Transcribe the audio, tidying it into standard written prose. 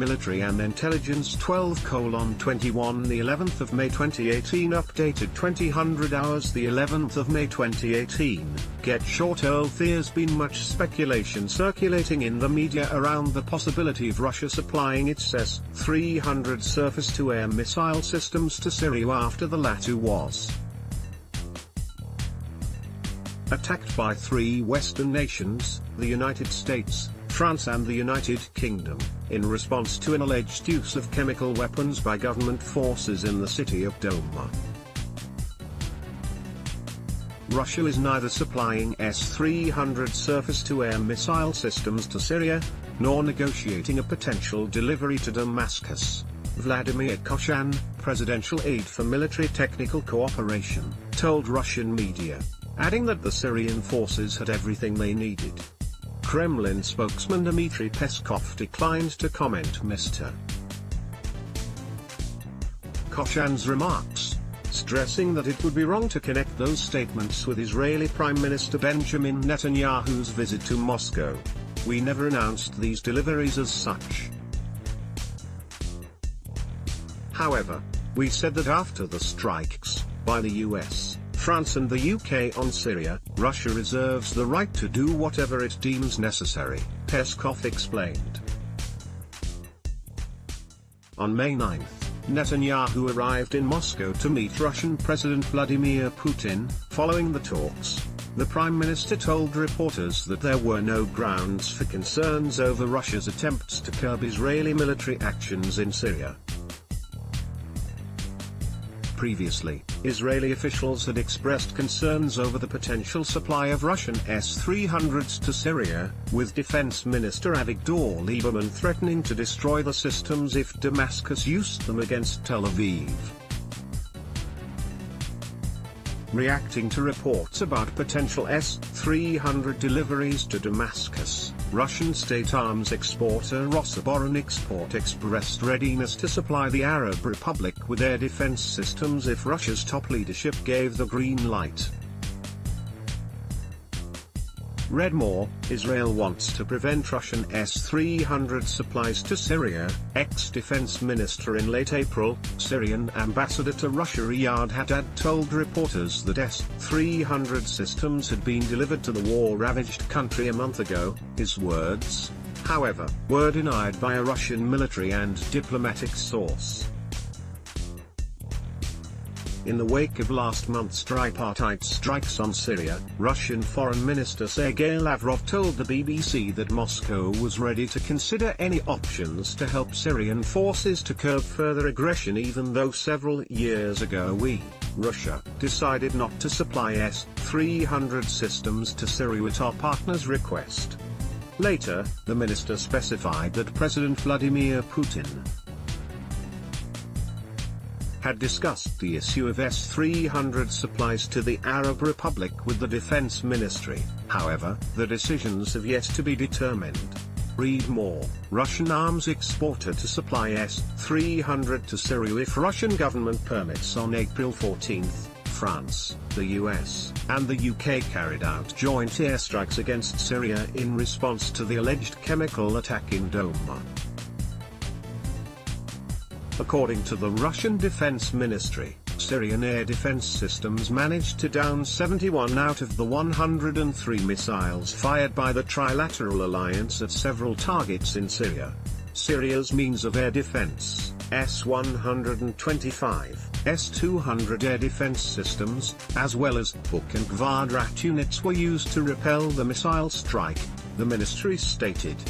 Military and Intelligence 12:21 the 11th of May 2018 updated 2000 hours the 11th of May 2018. Get short. There's been much speculation circulating in the media around the possibility of Russia supplying its S-300 surface-to-air missile systems to Syria after the latter was attacked by three Western nations, the United States, France and the United Kingdom, in response to an alleged use of chemical weapons by government forces in the city of Douma. Russia is neither supplying S-300 surface-to-air missile systems to Syria, nor negotiating a potential delivery to Damascus. Vladimir Koshan, presidential aide for military technical cooperation, told Russian media, adding that the Syrian forces had everything they needed. Kremlin spokesman Dmitry Peskov declined to comment. Mr. Koshan's remarks, stressing that it would be wrong to connect those statements with Israeli Prime Minister Benjamin Netanyahu's visit to Moscow. We never announced these deliveries as such. However, we said that after the strikes by the US, France and the UK on Syria, Russia reserves the right to do whatever it deems necessary, Peskov explained. On May 9, Netanyahu arrived in Moscow to meet Russian President Vladimir Putin. Following the talks, the Prime Minister told reporters that there were no grounds for concerns over Russia's attempts to curb Israeli military actions in Syria. Previously, Israeli officials had expressed concerns over the potential supply of Russian S-300s to Syria, with Defense Minister Avigdor Lieberman threatening to destroy the systems if Damascus used them against Tel Aviv. Reacting to reports about potential S-300 deliveries to Damascus, Russian state arms exporter Rosoboronexport expressed readiness to supply the Arab Republic with air defense systems if Russia's top leadership gave the green light. Read more: Israel wants to prevent Russian S-300 supplies to Syria. Ex-defense minister in late April, Syrian ambassador to Russia Riyad Haddad told reporters that S-300 systems had been delivered to the war-ravaged country a month ago. His words, however, were denied by a Russian military and diplomatic source. In the wake of last month's tripartite strikes on Syria, Russian Foreign Minister Sergei Lavrov told the BBC that Moscow was ready to consider any options to help Syrian forces to curb further aggression, even though several years ago Russia, decided not to supply S-300 systems to Syria at our partner's request. Later, the minister specified that President Vladimir Putin had discussed the issue of S-300 supplies to the Arab Republic with the Defense Ministry. However, the decisions have yet to be determined. Read more: Russian arms exporter to supply S-300 to Syria if Russian government permits. On April 14, France, the US, and the UK carried out joint airstrikes against Syria in response to the alleged chemical attack in Douma. According to the Russian Defense Ministry, Syrian air defense systems managed to down 71 out of the 103 missiles fired by the Trilateral Alliance at several targets in Syria. Syria's means of air defense, S-125, S-200 air defense systems, as well as Buk and Gvardrat units were used to repel the missile strike, the ministry stated.